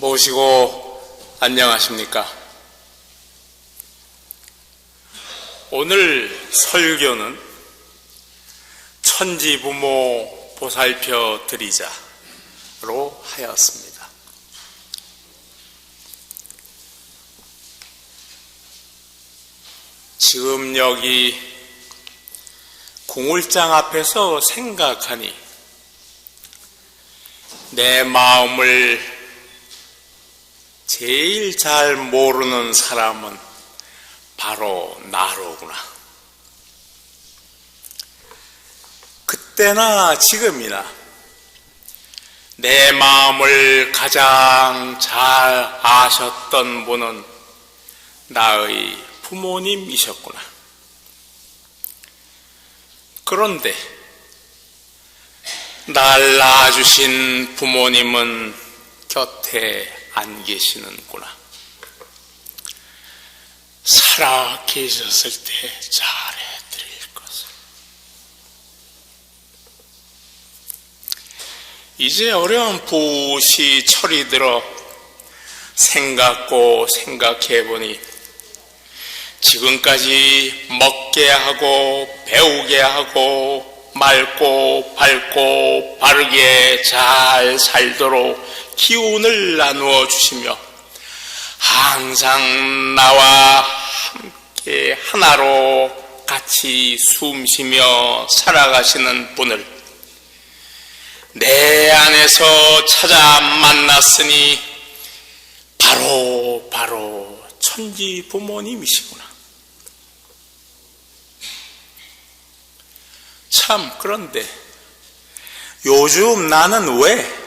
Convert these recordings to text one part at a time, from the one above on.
모시고 안녕하십니까? 오늘 설교는 천지부모 보살펴 드리자로 하였습니다. 지금 여기 궁울장 앞에서 생각하니 내 마음을 제일 잘 모르는 사람은 바로 나로구나. 그때나 지금이나 내 마음을 가장 잘 아셨던 분은 나의 부모님이셨구나. 그런데 날 낳아주신 부모님은 곁에 안 계시는구나. 살아 계셨을 때 잘해드릴 것을. 이제 어려운 붓이 철이 들어 생각해보니 지금까지 먹게 하고 배우게 하고 맑고 밝고 바르게 잘 살도록 기운을 나누어 주시며 항상 나와 함께 하나로 같이 숨쉬며 살아가시는 분을 내 안에서 찾아 만났으니 바로 천지 부모님이시구나. 참, 그런데 요즘 나는 왜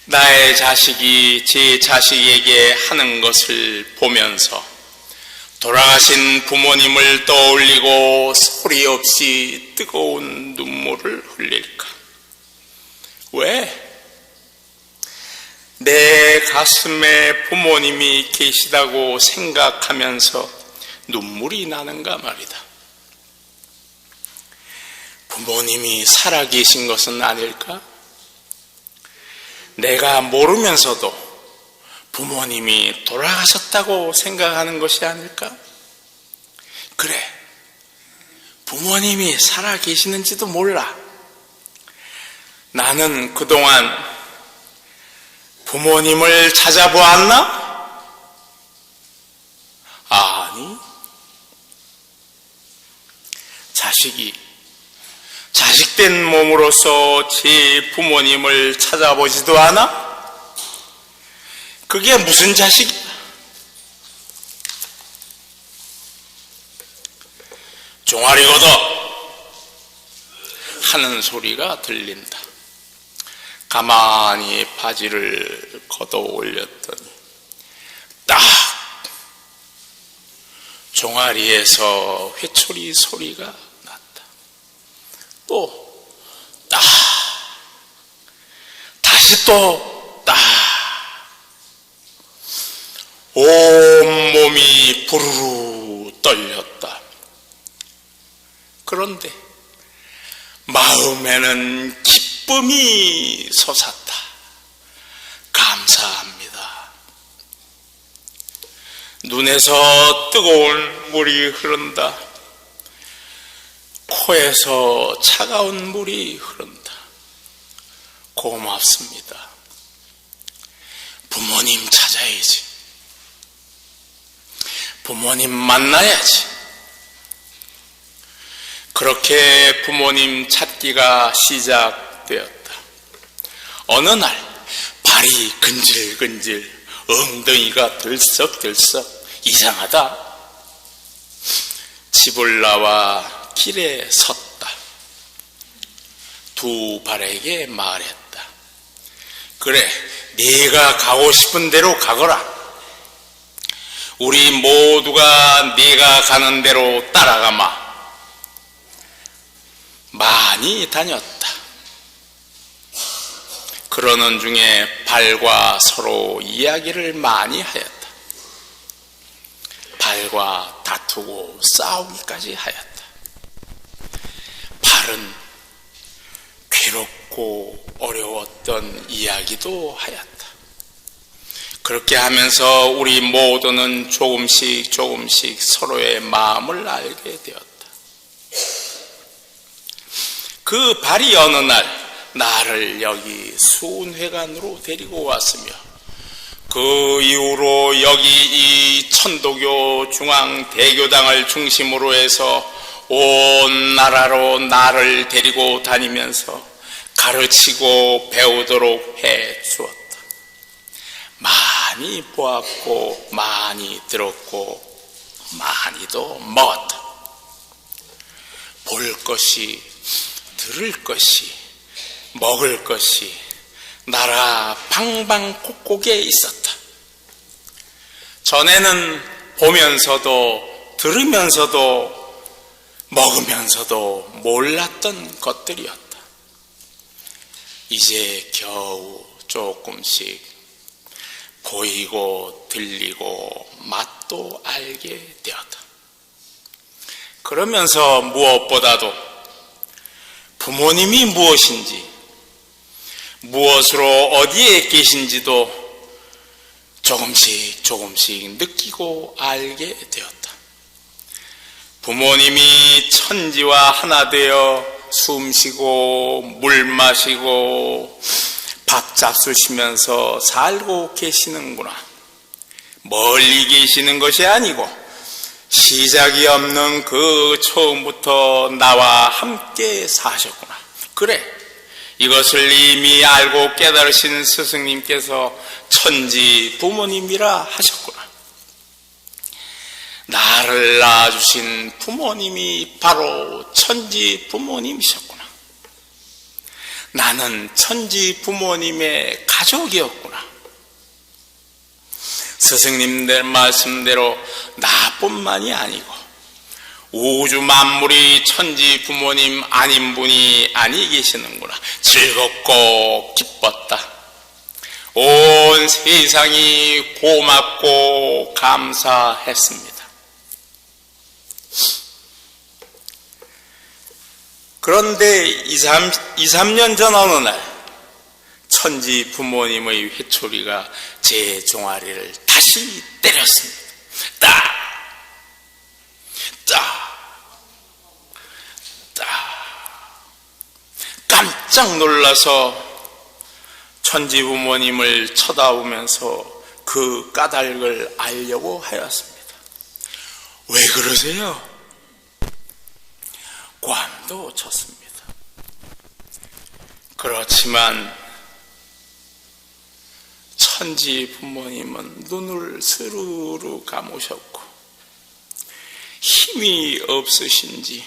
나의 자식이 제 자식에게 하는 것을 보면서 돌아가신 부모님을 떠올리고 소리 없이 뜨거운 눈물을 흘릴까? 왜? 내 가슴에 부모님이 계시다고 생각하면서 눈물이 나는가 말이다. 부모님이 살아계신 것은 아닐까? 내가 모르면서도 부모님이 돌아가셨다고 생각하는 것이 아닐까? 그래, 부모님이 살아계시는지도 몰라. 나는 그동안 부모님을 찾아보았나? 아니, 자식된 몸으로서 제 부모님을 찾아보지도 않아? 그게 무슨 자식이야? 종아리 걷어 하는 소리가 들린다. 가만히 바지를 걷어 올렸더니 딱 종아리에서 회초리 소리가 또 딱 다시 또 딱 온몸이 부르르 떨렸다. 그런데 마음에는 기쁨이 솟았다. 감사합니다. 눈에서 뜨거운 물이 흐른다. 코에서 차가운 물이 흐른다. 고맙습니다. 부모님 찾아야지. 부모님 만나야지. 그렇게 부모님 찾기가 시작되었다. 어느 날 발이 근질근질, 엉덩이가 들썩들썩 이상하다. 집을 나와 길에 섰다. 두 발에게 말했다. 그래, 네가 가고 싶은 대로 가거라. 우리 모두가 네가 가는 대로 따라가마. 많이 다녔다. 그러는 중에 발과 서로 이야기를 많이 하였다. 발과 다투고 싸우기까지 하였다. 발은 괴롭고 어려웠던 이야기도 하였다. 그렇게 하면서 우리 모두는 조금씩 서로의 마음을 알게 되었다. 그 발이 어느 날 나를 여기 수훈회관으로 데리고 왔으며, 그 이후로 여기 이 천도교 중앙대교당을 중심으로 해서 온 나라로 나를 데리고 다니면서 가르치고 배우도록 해 주었다. 많이 보았고 많이 들었고 많이도 먹었다. 볼 것이, 들을 것이, 먹을 것이 나라 방방곡곡에 있었다. 전에는 보면서도 들으면서도 먹으면서도 몰랐던 것들이었다. 이제 겨우 조금씩 보이고 들리고 맛도 알게 되었다. 그러면서 무엇보다도 부모님이 무엇인지, 무엇으로 어디에 계신지도 조금씩 느끼고 알게 되었다. 부모님이 천지와 하나 되어 숨쉬고 물 마시고 밥 잡수시면서 살고 계시는구나. 멀리 계시는 것이 아니고 시작이 없는 그 처음부터 나와 함께 사셨구나. 그래, 이것을 이미 알고 깨달으신 스승님께서 천지 부모님이라 하셨구나. 나를 낳아주신 부모님이 바로 천지 부모님이셨구나. 나는 천지 부모님의 가족이었구나. 스승님들 말씀대로 나뿐만이 아니고 우주 만물이 천지 부모님 아닌 분이 아니 계시는구나. 즐겁고 기뻤다. 온 세상이 고맙고 감사했습니다. 그런데 2-3년 전 어느 날 천지 부모님의 회초리가 제 종아리를 다시 때렸습니다. 딱! 깜짝 놀라서 천지 부모님을 쳐다보면서 그 까닭을 알려고 하였습니다. 왜 그러세요? 꽝도 쳤습니다. 그렇지만 천지 부모님은 눈을 스르르 감으셨고 힘이 없으신지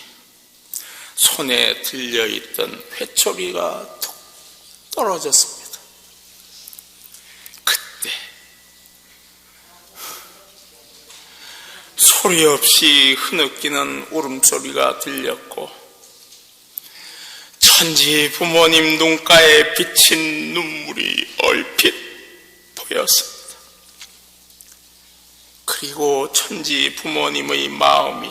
손에 들려있던 회초리가 툭 떨어졌습니다. 그때 소리 없이 흐느끼는 울음소리가 들렸고 천지 부모님 눈가에 비친 눈물이 얼핏 보였습니다. 그리고 천지 부모님의 마음이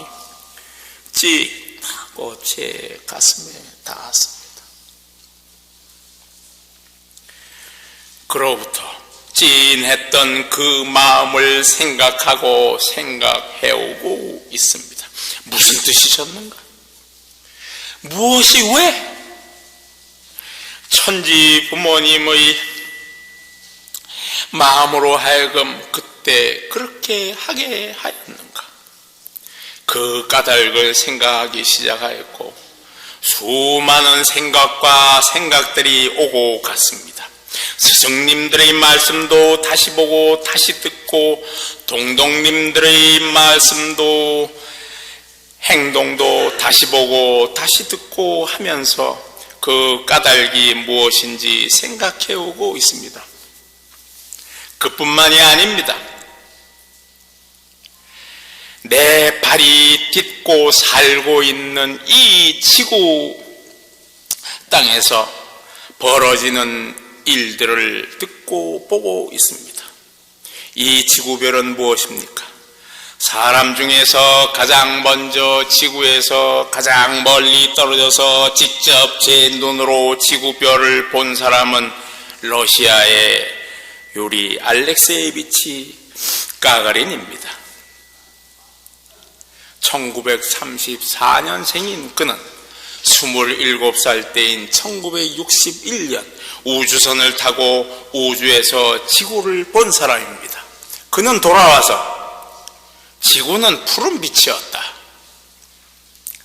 찌하고 제 가슴에 닿았습니다. 그로부터 찐했던 그 마음을 생각하고 생각해오고 있습니다. 무슨 뜻이셨는가? 무엇이 왜 천지 부모님의 마음으로 하여금 그때 그렇게 하게 하였는가? 그 까닭을 생각하기 시작하였고 수많은 생각과 생각들이 오고 갔습니다. 스승님들의 말씀도 다시 보고 다시 듣고 동동님들의 말씀도 행동도 다시 보고 다시 듣고 하면서 그 까닭이 무엇인지 생각해 오고 있습니다. 그뿐만이 아닙니다. 내 발이 딛고 살고 있는 이 지구 땅에서 벌어지는 일들을 듣고 보고 있습니다. 이 지구별은 무엇입니까? 사람 중에서 가장 먼저 지구에서 가장 멀리 떨어져서 직접 제 눈으로 지구별을 본 사람은 러시아의 유리 알렉세예비치 가가린입니다. 1934년생인 그는 27살 때인 1961년 우주선을 타고 우주에서 지구를 본 사람입니다. 그는 돌아와서 지구는 푸른 빛이었다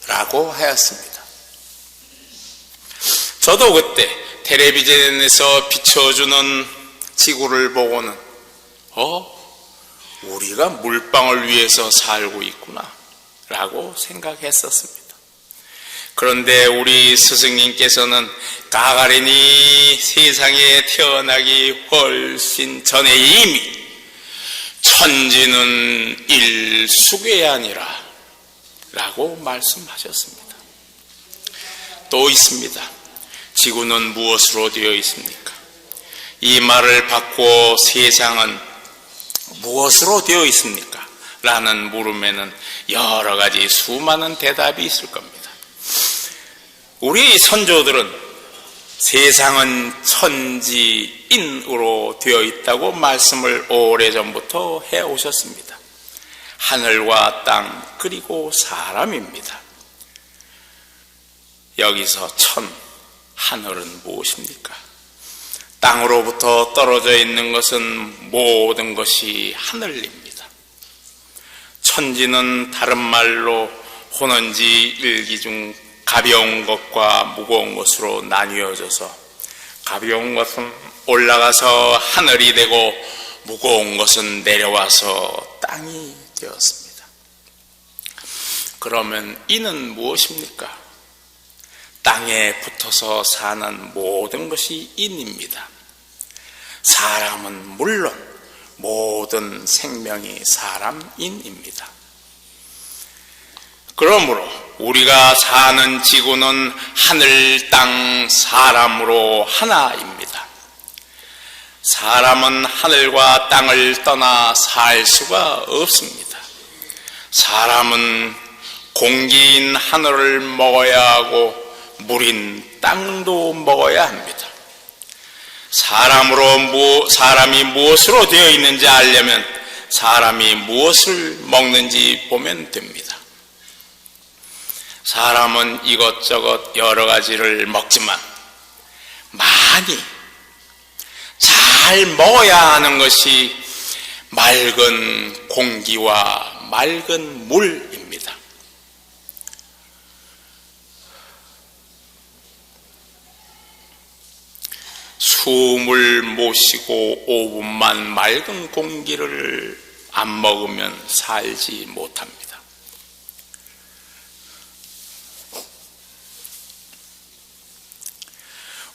라고 하였습니다. 저도 그때 텔레비전에서 비춰주는 지구를 보고는 우리가 물방울 위에서 살고 있구나 라고 생각했었습니다. 그런데 우리 스승님께서는 가가린이 세상에 태어나기 훨씬 전에 이미 천지는 일수괴 아니라 라고 말씀하셨습니다. 또 있습니다. 지구는 무엇으로 되어 있습니까? 이 말을 받고 세상은 무엇으로 되어 있습니까? 라는 물음에는 여러 가지 수많은 대답이 있을 겁니다. 우리 선조들은 세상은 천지인으로 되어 있다고 말씀을 오래전부터 해오셨습니다. 하늘과 땅 그리고 사람입니다. 여기서 하늘은 무엇입니까? 땅으로부터 떨어져 있는 것은 모든 것이 하늘입니다. 천지는 다른 말로 혼언지 일기 중 가벼운 것과 무거운 것으로 나뉘어져서 가벼운 것은 올라가서 하늘이 되고 무거운 것은 내려와서 땅이 되었습니다. 그러면 이는 무엇입니까? 땅에 붙어서 사는 모든 것이 인입니다. 사람은 물론 모든 생명이 사람인입니다. 그러므로 우리가 사는 지구는 하늘, 땅, 사람으로 하나입니다. 사람은 하늘과 땅을 떠나 살 수가 없습니다. 사람은 공기인 하늘을 먹어야 하고 물인 땅도 먹어야 합니다. 사람이 무엇으로 되어 있는지 알려면 사람이 무엇을 먹는지 보면 됩니다. 사람은 이것저것 여러 가지를 먹지만 많이 잘 먹어야 하는 것이 맑은 공기와 맑은 물입니다. 숨을 못 쉬고 5분만 맑은 공기를 안 먹으면 살지 못합니다.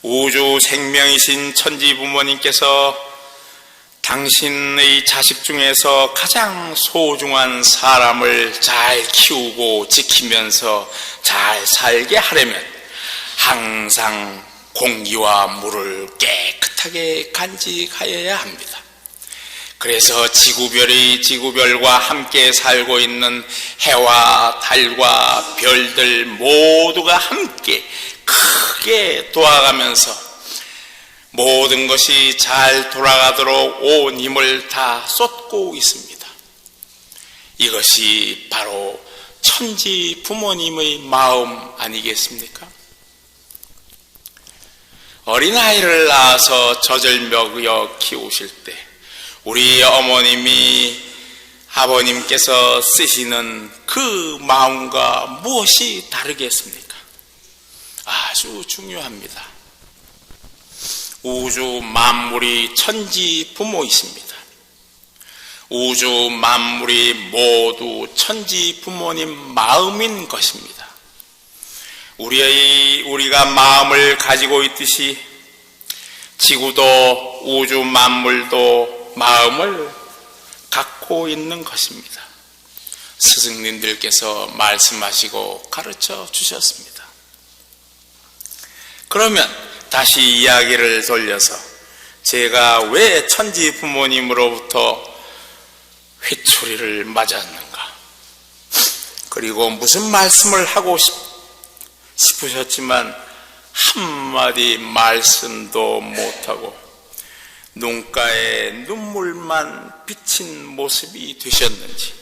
우주 생명이신 천지 부모님께서 당신의 자식 중에서 가장 소중한 사람을 잘 키우고 지키면서 잘 살게 하려면 항상 공기와 물을 깨끗하게 간직하여야 합니다. 그래서 지구별과 함께 살고 있는 해와 달과 별들 모두가 함께 크게 도와가면서 모든 것이 잘 돌아가도록 온 힘을 다 쏟고 있습니다. 이것이 바로 천지 부모님의 마음 아니겠습니까? 어린아이를 낳아서 젖을 먹여 키우실 때 우리 어머님이 아버님께서 쓰시는 그 마음과 무엇이 다르겠습니까? 아주 중요합니다. 우주 만물이 천지 부모이십니다. 우주 만물이 모두 천지 부모님 마음인 것입니다. 우리가 마음을 가지고 있듯이 지구도 우주 만물도 마음을 갖고 있는 것입니다. 스승님들께서 말씀하시고 가르쳐 주셨습니다. 그러면 다시 이야기를 돌려서 제가 왜 천지 부모님으로부터 회초리를 맞았는가, 그리고 무슨 말씀을 하고 싶으셨지만 한마디 말씀도 못하고 눈가에 눈물만 비친 모습이 되셨는지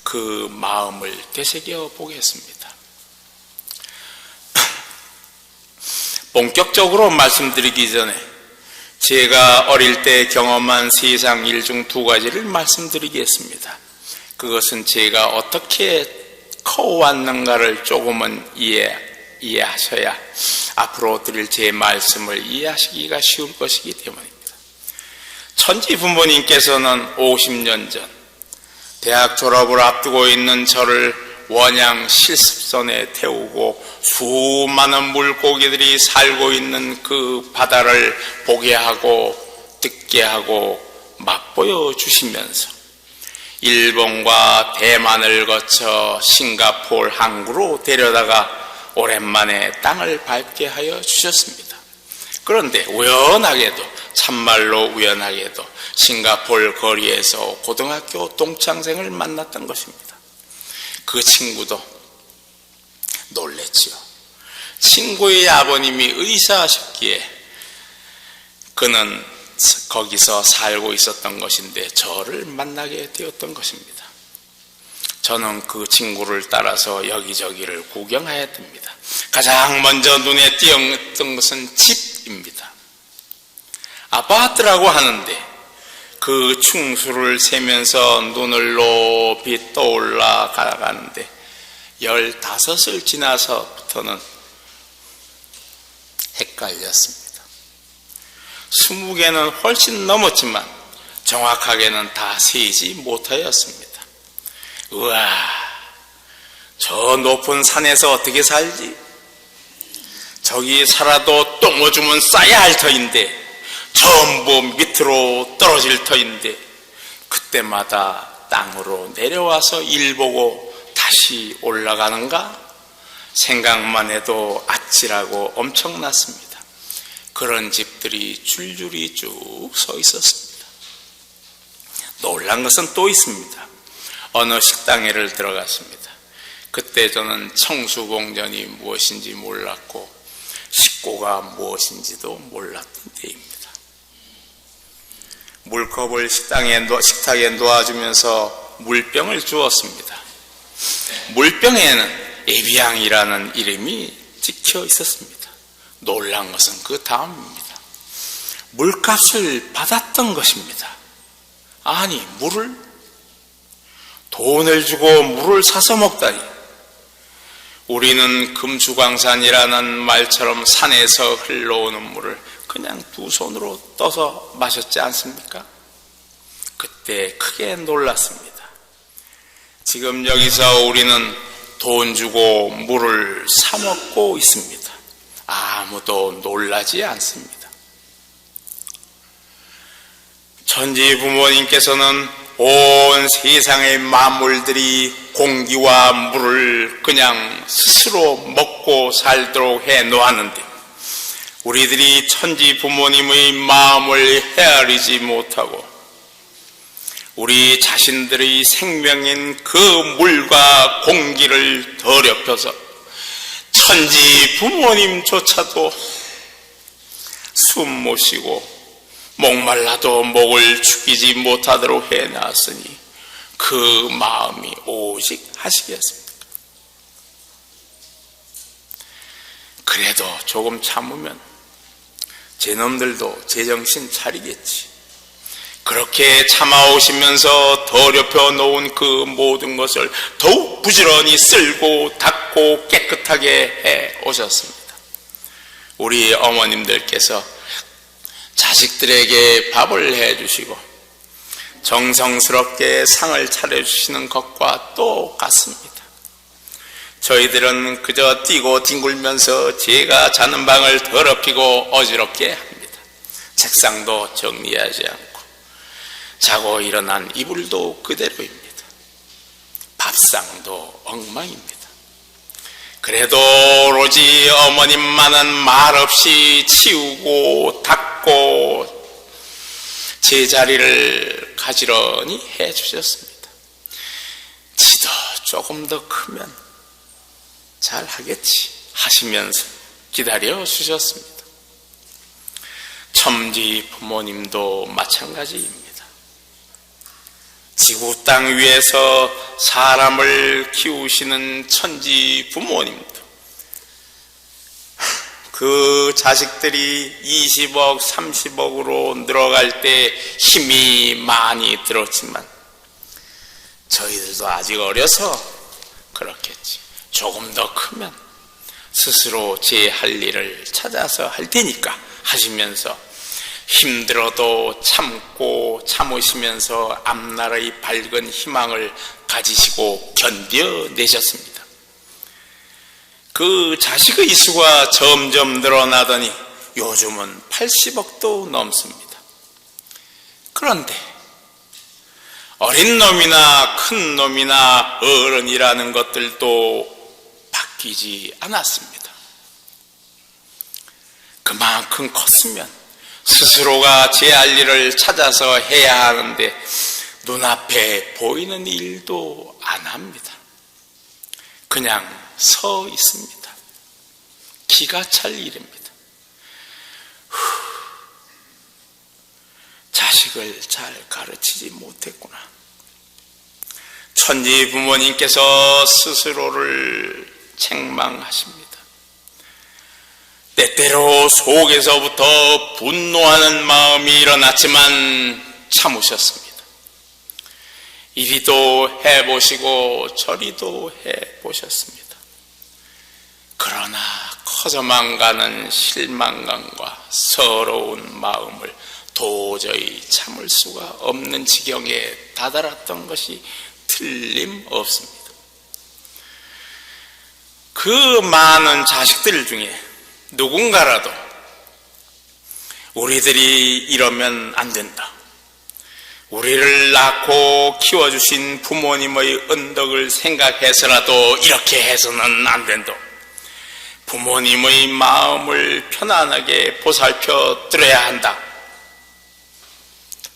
그 마음을 되새겨 보겠습니다. 본격적으로 말씀드리기 전에 제가 어릴 때 경험한 세상 일 중 두 가지를 말씀드리겠습니다. 그것은 제가 어떻게 커왔는가를 조금은 이해하셔야 앞으로 드릴 제 말씀을 이해하시기가 쉬울 것이기 때문입니다. 천지 부모님께서는 50년 전 대학 졸업을 앞두고 있는 저를 원양 실습선에 태우고 수많은 물고기들이 살고 있는 그 바다를 보게 하고 듣게 하고 맛보여 주시면서 일본과 대만을 거쳐 싱가포르 항구로 데려다가 오랜만에 땅을 밟게 하여 주셨습니다. 그런데 우연하게도, 참말로 우연하게도 싱가포르 거리에서 고등학교 동창생을 만났던 것입니다. 그 친구도 놀랬지요. 친구의 아버님이 의사하셨기에 그는 거기서 살고 있었던 것인데 저를 만나게 되었던 것입니다. 저는 그 친구를 따라서 여기저기를 구경해야 됩니다. 가장 먼저 눈에 띄었던 것은 집입니다. 아파트라고 하는데 그 충수를 세면서 눈을 높이 떠올라 가는데 15을 지나서부터는 헷갈렸습니다. 20개는 훨씬 넘었지만 정확하게는 다 세지 못하였습니다. 우와, 저 높은 산에서 어떻게 살지? 저기 살아도 똥 오줌은 싸야 할 터인데 전부 밑으로 떨어질 터인데 그때마다 땅으로 내려와서 일 보고 다시 올라가는가? 생각만 해도 아찔하고 엄청났습니다. 그런 집들이 줄줄이 쭉 서 있었습니다. 놀란 것은 또 있습니다. 어느 식당에를 들어갔습니다. 그때 저는 청수공전이 무엇인지 몰랐고 식고가 무엇인지도 몰랐던 때입니다. 물컵을 식탁에 놓아주면서 물병을 주었습니다. 물병에는 에비앙이라는 이름이 찍혀 있었습니다. 놀란 것은 그 다음입니다. 물값을 받았던 것입니다. 아니, 돈을 주고 물을 사서 먹다니. 우리는 금수강산이라는 말처럼 산에서 흘러오는 물을 그냥 두 손으로 떠서 마셨지 않습니까? 그때 크게 놀랐습니다. 지금 여기서 우리는 돈 주고 물을 사 먹고 있습니다. 아무도 놀라지 않습니다. 천지 부모님께서는 온 세상의 만물들이 공기와 물을 그냥 스스로 먹고 살도록 해 놓았는데 우리들이 천지 부모님의 마음을 헤아리지 못하고 우리 자신들의 생명인 그 물과 공기를 더럽혀서 천지 부모님조차도 숨 못 쉬고 목말라도 목을 죽이지 못하도록 해놨으니 그 마음이 오직 하시겠습니까? 그래도 조금 참으면 제놈들도 제정신 차리겠지. 그렇게 참아오시면서 더럽혀 놓은 그 모든 것을 더욱 부지런히 쓸고 닦고 깨끗하게 해 오셨습니다. 우리 어머님들께서 자식들에게 밥을 해주시고 정성스럽게 상을 차려주시는 것과 똑같습니다. 저희들은 그저 뛰고 뒹굴면서 제가 자는 방을 더럽히고 어지럽게 합니다. 책상도 정리하지 않고 자고 일어난 이불도 그대로입니다. 밥상도 엉망입니다. 그래도 오로지 어머님만은 말없이 치우고 닦고 제자리를 가지런히 해주셨습니다. 지도 조금 더 크면 잘하겠지 하시면서 기다려 주셨습니다. 천지 부모님도 마찬가지입니다. 지구 땅 위에서 사람을 키우시는 천지 부모님도 그 자식들이 20억, 30억으로 늘어갈 때 힘이 많이 들었지만 저희들도 아직 어려서 그렇겠지. 조금 더 크면 스스로 제 할 일을 찾아서 할 테니까 하시면서 힘들어도 참고 참으시면서 앞날의 밝은 희망을 가지시고 견뎌내셨습니다. 그 자식의 수가 점점 늘어나더니 요즘은 80억도 넘습니다. 그런데 어린 놈이나 큰 놈이나 어른이라는 것들도 바뀌지 않았습니다. 그만큼 컸으면 스스로가 제 할 일을 찾아서 해야 하는데 눈앞에 보이는 일도 안 합니다. 그냥 서 있습니다. 기가 찰 일입니다. 자식을 잘 가르치지 못했구나. 천지 부모님께서 스스로를 책망하십니다. 때때로 속에서부터 분노하는 마음이 일어났지만 참으셨습니다. 이리도 해보시고 저리도 해보셨습니다. 그러나 커져만 가는 실망감과 서러운 마음을 도저히 참을 수가 없는 지경에 다다랐던 것이 틀림없습니다. 그 많은 자식들 중에 누군가라도 우리들이 이러면 안 된다, 우리를 낳고 키워주신 부모님의 은덕을 생각해서라도 이렇게 해서는 안 된다, 부모님의 마음을 편안하게 보살펴 드려야 한다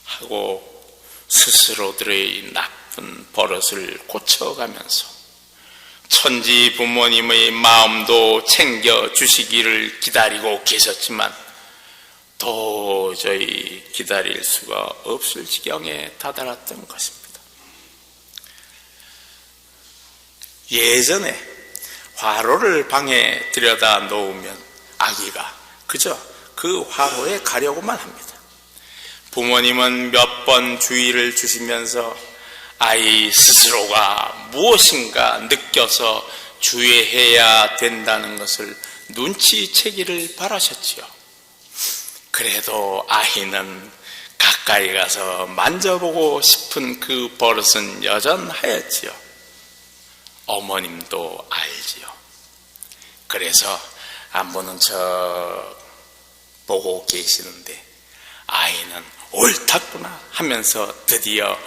하고 스스로들의 나쁜 버릇을 고쳐가면서 천지 부모님의 마음도 챙겨주시기를 기다리고 계셨지만 도저히 기다릴 수가 없을 지경에 다다랐던 것입니다. 예전에 화로를 방에 들여다 놓으면 아기가 그저 그 화로에 가려고만 합니다. 부모님은 몇 번 주의를 주시면서 아이 스스로가 무엇인가 느껴서 주의해야 된다는 것을 눈치채기를 바라셨지요. 그래도 아이는 가까이 가서 만져보고 싶은 그 버릇은 여전하였지요. 어머님도 알지요. 그래서 안 보는 척 보고 계시는데 아이는 옳았구나 하면서 드디어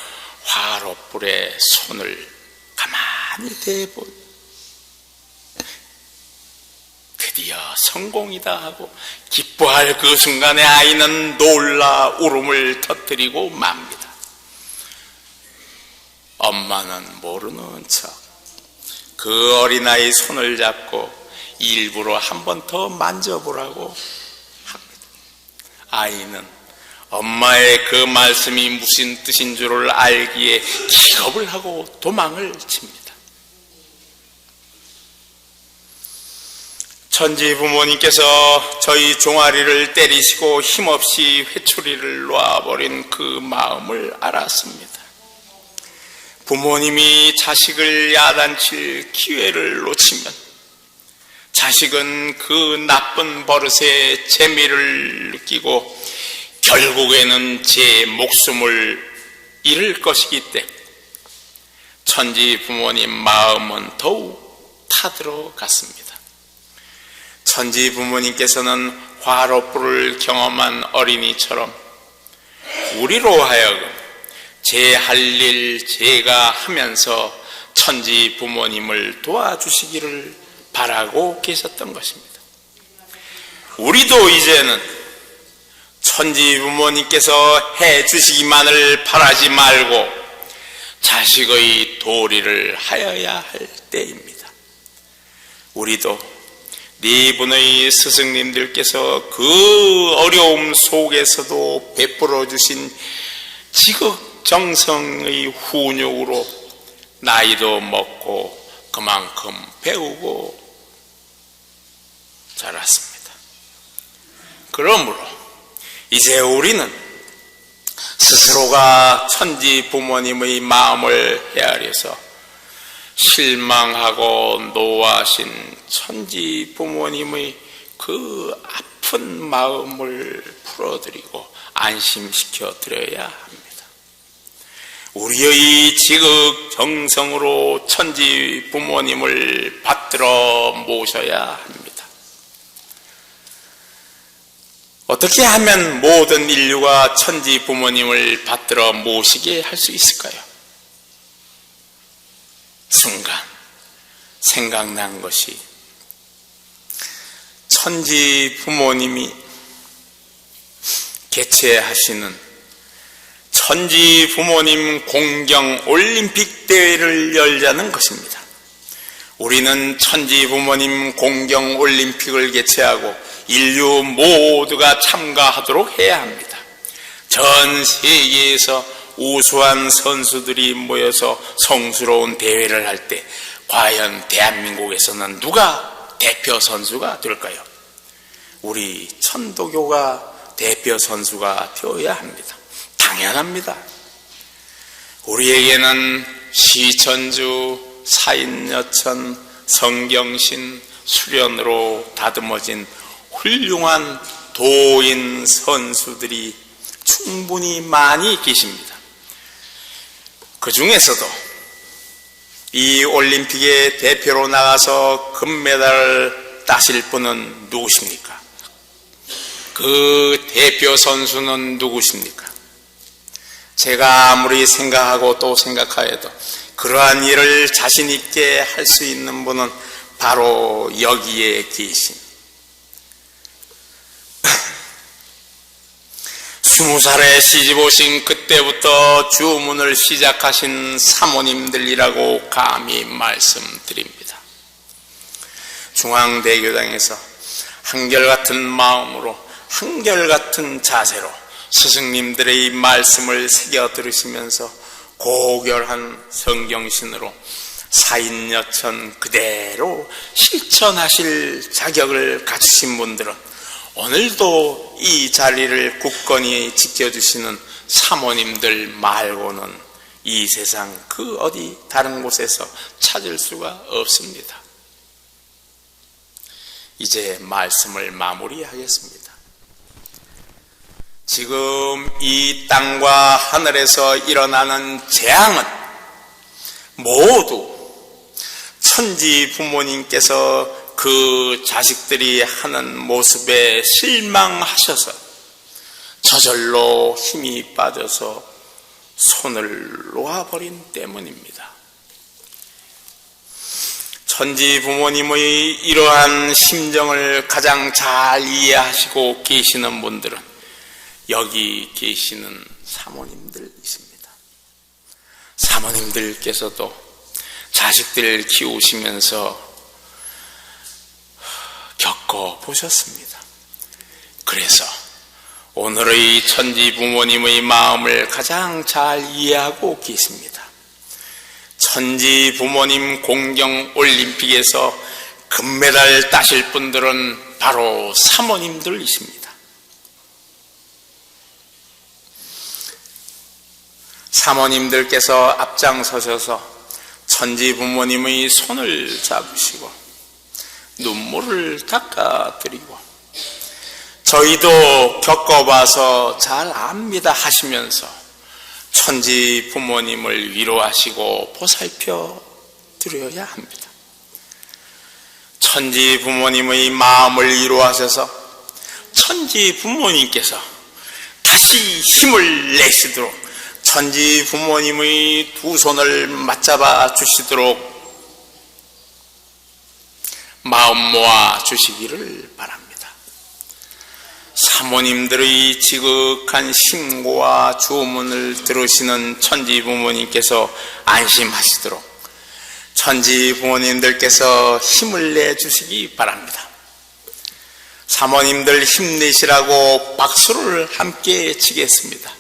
화롯불에 손을 가만히 대고 드디어 성공이다 하고 기뻐할 그 순간에 아이는 놀라 울음을 터뜨리고 맙니다. 엄마는 모르는 척 그 어린아이 손을 잡고 일부러 한 번 더 만져보라고 합니다. 아이는 엄마의 그 말씀이 무슨 뜻인 줄을 알기에 기겁을 하고 도망을 칩니다. 천지 부모님께서 저희 종아리를 때리시고 힘없이 회초리를 놔버린 그 마음을 알았습니다. 부모님이 자식을 야단칠 기회를 놓치면 자식은 그 나쁜 버릇에 재미를 느끼고 결국에는 제 목숨을 잃을 것이기 때문에 천지 부모님 마음은 더욱 타들어갔습니다. 천지 부모님께서는 화롯불을 경험한 어린이처럼 우리로 하여금 제 할 일 제가 하면서 천지 부모님을 도와주시기를 바라고 계셨던 것입니다. 우리도 이제는 천지 부모님께서 해주시기만을 바라지 말고 자식의 도리를 하여야 할 때입니다. 우리도 네 분의 스승님들께서 그 어려움 속에서도 베풀어 주신 지극정성의 훈육으로 나이도 먹고 그만큼 배우고 자랐습니다. 그러므로 이제 우리는 스스로가 천지 부모님의 마음을 헤아려서 실망하고 노하신 천지 부모님의 그 아픈 마음을 풀어드리고 안심시켜 드려야 합니다. 우리의 지극정성으로 천지 부모님을 받들어 모셔야 합니다. 어떻게 하면 모든 인류가 천지 부모님을 받들어 모시게 할 수 있을까요? 순간 생각난 것이 천지 부모님이 개최하시는 천지 부모님 공경 올림픽 대회를 열자는 것입니다. 우리는 천지 부모님 공경 올림픽을 개최하고 인류 모두가 참가하도록 해야 합니다. 전 세계에서 우수한 선수들이 모여서 성스러운 대회를 할 때 과연 대한민국에서는 누가 대표 선수가 될까요? 우리 천도교가 대표 선수가 되어야 합니다. 당연합니다. 우리에게는 시천주, 사인여천, 성경신, 수련으로 다듬어진 훌륭한 도인 선수들이 충분히 많이 계십니다. 그 중에서도 이 올림픽에 대표로 나가서 금메달을 따실 분은 누구십니까? 그 대표 선수는 누구십니까? 제가 아무리 생각하고 또 생각하여도 그러한 일을 자신 있게 할 수 있는 분은 바로 여기에 계신 20살에 시집 오신 그때부터 주문을 시작하신 사모님들이라고 감히 말씀드립니다. 중앙대교당에서 한결같은 마음으로 한결같은 자세로 스승님들의 말씀을 새겨 들으시면서 고결한 성경신으로 사인여천 그대로 실천하실 자격을 갖추신 분들은 오늘도 이 자리를 굳건히 지켜주시는 사모님들 말고는 이 세상 그 어디 다른 곳에서 찾을 수가 없습니다. 이제 말씀을 마무리하겠습니다. 지금 이 땅과 하늘에서 일어나는 재앙은 모두 천지 부모님께서 그 자식들이 하는 모습에 실망하셔서 저절로 힘이 빠져서 손을 놓아버린 때문입니다. 천지 부모님의 이러한 심정을 가장 잘 이해하시고 계시는 분들은 여기 계시는 사모님들이십니다. 사모님들께서도 자식들 키우시면서 겪어보셨습니다. 그래서 오늘의 천지 부모님의 마음을 가장 잘 이해하고 계십니다. 천지 부모님 공경 올림픽에서 금메달 따실 분들은 바로 사모님들이십니다. 사모님들께서 앞장서셔서 천지 부모님의 손을 잡으시고 눈물을 닦아드리고 저희도 겪어봐서 잘 압니다 하시면서 천지 부모님을 위로하시고 보살펴 드려야 합니다. 천지 부모님의 마음을 위로하셔서 천지 부모님께서 다시 힘을 내시도록 천지 부모님의 두 손을 맞잡아 주시도록 마음 모아 주시기를 바랍니다. 사모님들의 지극한 신고와 주문을 들으시는 천지 부모님께서 안심하시도록 천지 부모님들께서 힘을 내주시기 바랍니다. 사모님들 힘내시라고 박수를 함께 치겠습니다.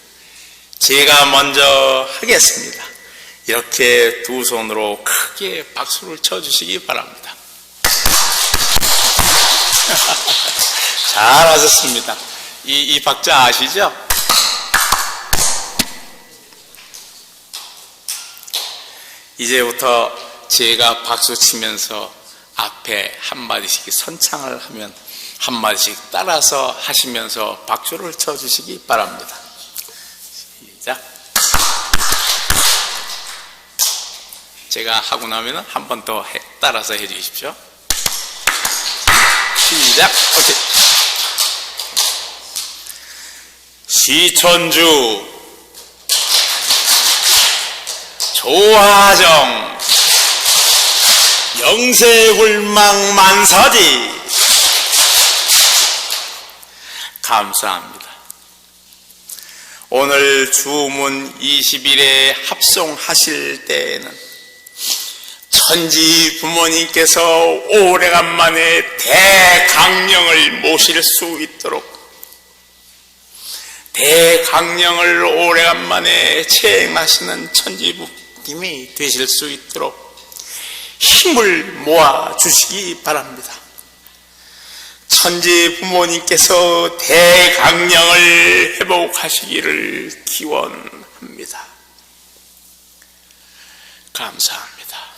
제가 먼저 하겠습니다. 이렇게 두 손으로 크게 박수를 쳐주시기 바랍니다. 잘하셨습니다. 이 박자 아시죠? 이제부터 제가 박수 치면서 앞에 한마디씩 선창을 하면 한마디씩 따라서 하시면서 박수를 쳐주시기 바랍니다. 시작. 제가 하고 나면 한 번 더 따라서 해 주십시오. 시작. 오케이. 시천주 조화정 영세불망 만사지. 감사합니다. 오늘 주문 20일에 합송하실 때에는 천지 부모님께서 오래간만에 대강령을 모실 수 있도록, 대강령을 오래간만에 체행하시는 천지 부모님이 되실 수 있도록 힘을 모아 주시기 바랍니다. 천지 부모님께서 대강령을 회복하시기를 기원합니다. 감사합니다.